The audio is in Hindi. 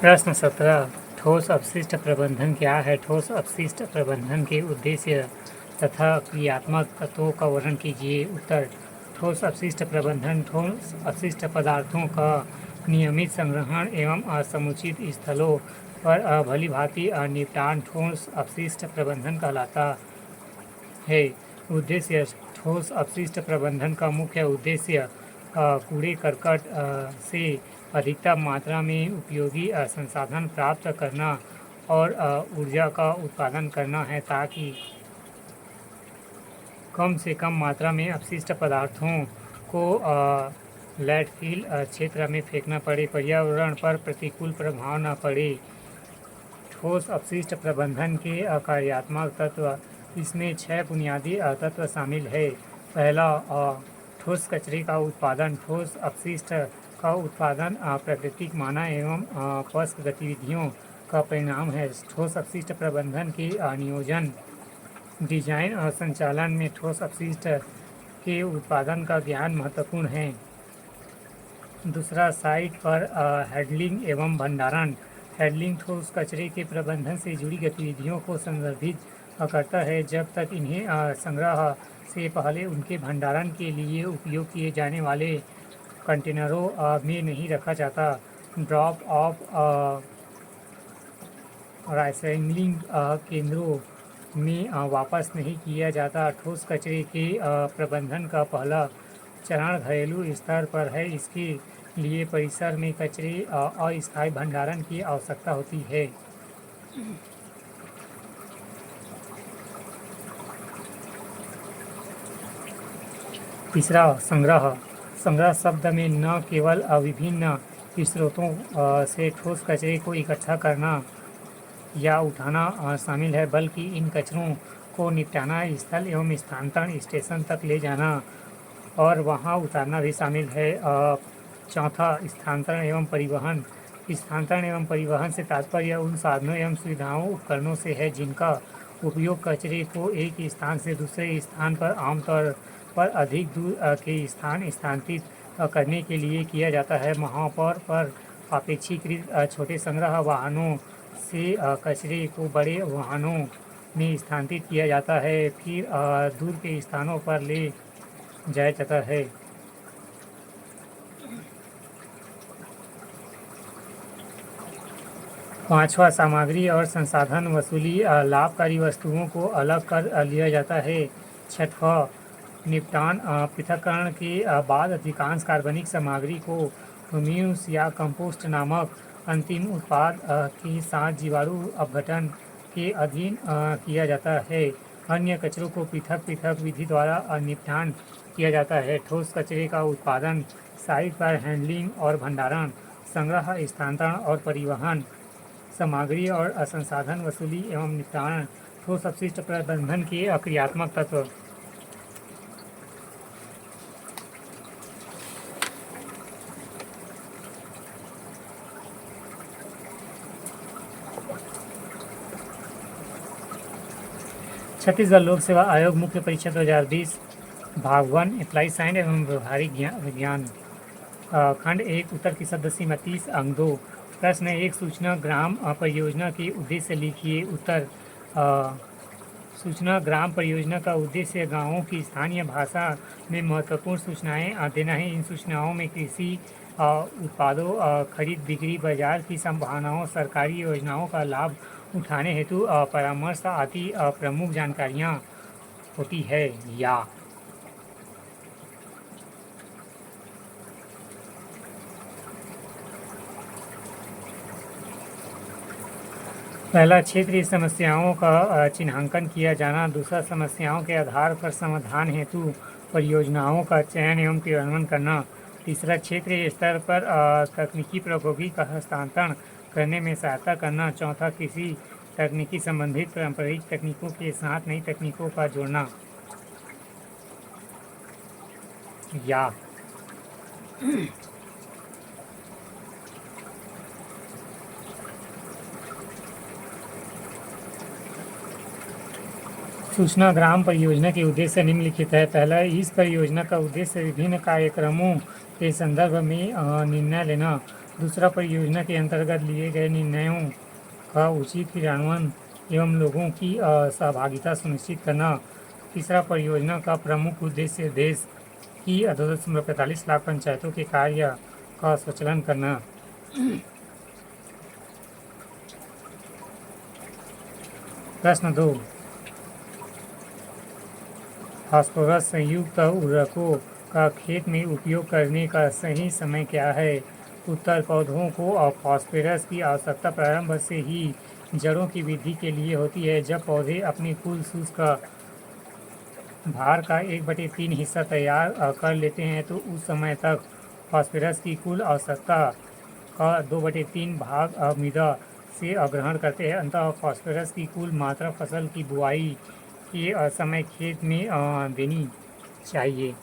प्रश्न 17 ठोस अपशिष्ट प्रबंधन क्या है? ठोस अपशिष्ट प्रबंधन के उद्देश्य तथा क्रियात्मक तत्वों का वर्णन कीजिए। उत्तर: ठोस अपशिष्ट प्रबंधन ठोस अपशिष्ट पदार्थों का नियमित संग्रहण एवं समुचित स्थलों पर भलीभांति निपटान ठोस अपशिष्ट प्रबंधन कहलाता है। उद्देश्य: ठोस अपशिष्ट प्रबंधन का मुख्य उद्देश्य कूड़े करकट से अधिकतम मात्रा में उपयोगी संसाधन प्राप्त करना और ऊर्जा का उत्पादन करना है ताकि कम से कम मात्रा में अपशिष्ट पदार्थों को लैंडफिल क्षेत्र में फेंकना पड़े, पर्यावरण पर प्रतिकूल प्रभाव न पड़े। ठोस अपशिष्ट प्रबंधन के कार्यात्मक तत्व: इसमें 6 बुनियादी तत्व शामिल है। पहला, ठोस कचरे का उत्पादन। ठोस अपशिष्ट का उत्पादन प्राकृतिक मानव एवं पशु गतिविधियों का परिणाम है। ठोस अपशिष्ट प्रबंधन के नियोजन, डिजाइन और संचालन में ठोस अपशिष्ट के उत्पादन का ज्ञान महत्वपूर्ण है। दूसरा, साइट पर हैंडलिंग एवं भंडारण। हैंडलिंग ठोस कचरे के प्रबंधन से जुड़ी गतिविधियों को संदर्भित करता है जब तक इन्हें संग्रह से पहले उनके भंडारण के लिए उपयोग किए जाने वाले कंटेनरों में नहीं रखा जाता। ड्रॉप ऑफ राइसाइक्लिंग केंद्रों में वापस नहीं किया जाता। ठोस कचरे के प्रबंधन का पहला चरण घरेलू स्तर पर है। इसके लिए परिसर में कचरे अस्थायी भंडारण की आवश्यकता होती है। तीसरा, संग्रह। संग्रह शब्द में न केवल विभिन्न स्रोतों से ठोस कचरे को इकट्ठा करना या उठाना शामिल है, बल्कि इन कचरों को निपटाना, स्थल एवं स्थानांतरण स्टेशन तक ले जाना और वहां उतारना भी शामिल है। चौथा, स्थानांतरण एवं परिवहन। स्थानांतरण एवं परिवहन से तात्पर्य उन साधनों एवं सुविधाओं उपकरणों से है जिनका उपयोग कचरे को एक स्थान से दूसरे स्थान पर आमतौर पर अधिक दूर के स्थान स्थानांतरित करने के लिए किया जाता है। महापौर पर अपेक्षाकृत छोटे संग्रह वाहनों से कचरे को बड़े वाहनों में स्थानांतरित किया जाता है, फिर दूर के स्थानों पर ले जाया जाता है। पांचवा, सामग्री और संसाधन वसूली। लाभकारी वस्तुओं को अलग कर लिया जाता है। छठवां, निपटान। पृथक्करण के बाद अधिकांश कार्बनिक सामग्री को ह्यूमस या कंपोस्ट नामक अंतिम उत्पाद के साथ जीवाणु अपघटन के अधीन किया जाता है। अन्य कचरों को पृथक पृथक विधि द्वारा निपटान किया जाता है। ठोस कचरे का उत्पादन, साइट पर हैंडलिंग और भंडारण, संग्रह, स्थानांतरण और परिवहन, सामग्री और संसाधन वसूली एवं निपटान ठोस अपशिष्ट प्रबंधन के क्रियात्मक तत्व। छत्तीसगढ़ लोक सेवा आयोग मुख्य परीक्षा 2020 भाग 1 अप्लाई साइंस एवं व्यवहारिक विज्ञान खंड 1 उत्तर की शब्द सीमा 30 अंक 2। प्रश्न 1, सूचना ग्राम परियोजना के उद्देश्य लिखिए। उत्तर: सूचना ग्राम परियोजना का उद्देश्य गांवों की स्थानीय भाषा में महत्वपूर्ण सूचनाएं देना है। इन सूचनाओं में कृषि उत्पादों, खरीद बिक्री, बाजार की संभावनाओं, सरकारी योजनाओं का लाभ उठाने हेतु परामर्श आदि प्रमुख जानकारियां होती है। या पहला, क्षेत्रीय समस्याओं का चिन्हांकन किया जाना। दूसरा, समस्याओं के आधार पर समाधान हेतु परियोजनाओं का चयन एवं क्रियान्वयन करना। तीसरा, क्षेत्रीय स्तर पर तकनीकी प्रौद्योगिकी का हस्तांतरण करने में सहायता करना। चौथा, कृषि तकनीकी संबंधित पारंपरिक तकनीकों के साथ नई तकनीकों का जोड़ना। या सूचना ग्राम परियोजना के उद्देश्य निम्नलिखित है। पहला, इस परियोजना का उद्देश्य विभिन्न कार्यक्रमों के संदर्भ में निर्णय लेना। दूसरा, परियोजना के अंतर्गत लिए गए निर्णयों का उचित क्रियान्वयन एवं लोगों की सहभागिता सुनिश्चित करना। तीसरा, परियोजना का प्रमुख उद्देश्य देश की 2.45 लाख पंचायतों के कार्य का स्वचालन करना। प्रश्न 2, फास्फोरस संयुक्त उर्वरकों का खेत में उपयोग करने का सही समय क्या है? उत्तर, पौधों को फास्फोरस की आवश्यकता प्रारंभ से ही जड़ों की वृद्धि के लिए होती है। जब पौधे अपनी कुल शुष्क भार का 1/3 हिस्सा तैयार कर लेते हैं तो उस समय तक फास्फोरस की कुल आवश्यकता का 2/3 भाग मृदा से ग्रहण करते हैं। अंततः फास्फोरस की कुल मात्रा फसल की बुआई के समय खेत में देनी चाहिए।